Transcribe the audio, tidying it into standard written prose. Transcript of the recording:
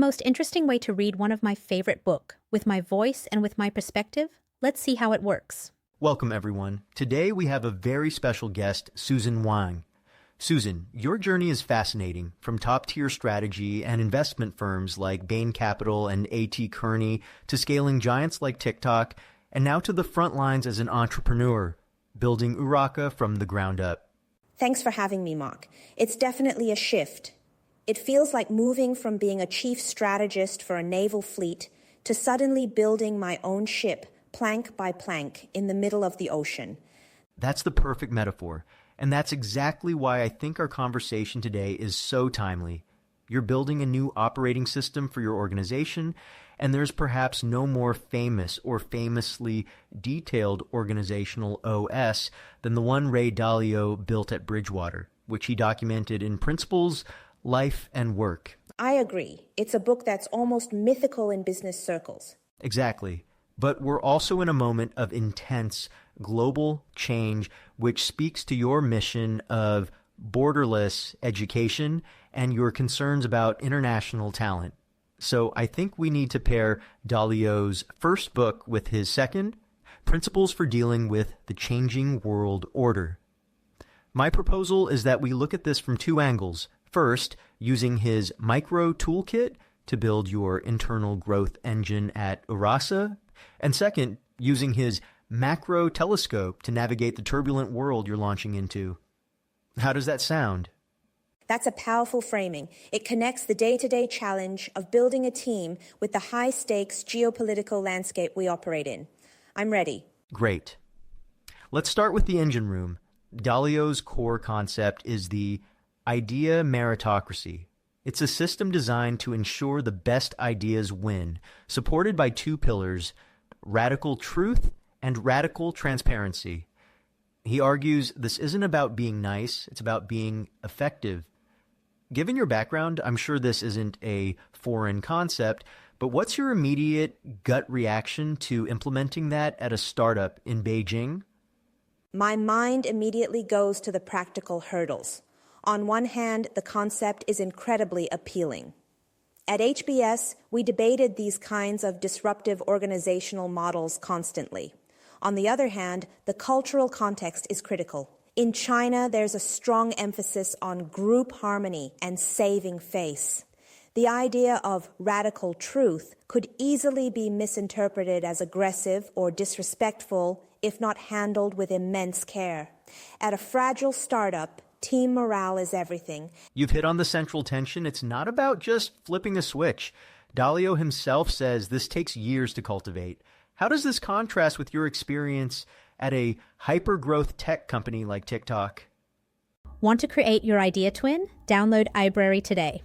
most interesting way to read one of my favorite book, with my voice and with my perspective. Let's see how it works. Welcome, everyone. Today we have a very special guest, Susan Wang. Susan, your journey is fascinating, from top-tier strategy and investment firms like Bain Capital and A.T. Kearney to scaling giants like TikTok, and now to the front lines as an entrepreneur, building Uraka from the ground up. Thanks for having me, Mark. It's definitely a shift. It feels like moving from being a chief strategist for a naval fleet to suddenly building my own ship, plank by plank, in the middle of the ocean. That's the perfect metaphor. And that's exactly why I think our conversation today is so timely. You're building a new operating system for your organization, and there's perhaps no more famous or famously detailed organizational OS than the one Ray Dalio built at Bridgewater, which he documented in Principles, Life, and Work. I agree. It's a book that's almost mythical in business circles. Exactly. But we're also in a moment of intense global change, which speaks to your mission of borderless education and your concerns about international talent. So I think we need to pair Dalio's first book with his second, Principles for Dealing with the Changing World Order. My proposal is that we look at this from two angles. First, using his micro toolkit to build your internal growth engine at Urasa, and second, using his macro telescope to navigate the turbulent world you're launching into. How does that sound? That's a powerful framing. It connects the day-to-day challenge of building a team with the high-stakes geopolitical landscape we operate in. I'm ready. Great. Let's start with the engine room. Dalio's core concept is the idea meritocracy. It's a system designed to ensure the best ideas win, supported by two pillars: radical truth and radical transparency. He argues this isn't about being nice, it's about being effective. Given your background, I'm sure this isn't a foreign concept, but what's your immediate gut reaction to implementing that at a startup in Beijing? My mind immediately goes to the practical hurdles. On one hand, the concept is incredibly appealing. At HBS, we debated these kinds of disruptive organizational models constantly. On the other hand, the cultural context is critical. In China, there's a strong emphasis on group harmony and saving face. The idea of radical truth could easily be misinterpreted as aggressive or disrespectful if not handled with immense care. At a fragile startup, team morale is everything. You've hit on the central tension. It's not about just flipping a switch. Dalio himself says this takes years to cultivate. How does this contrast with your experience at a hyper-growth tech company like TikTok? Want to create your idea twin? Download Aibrary today.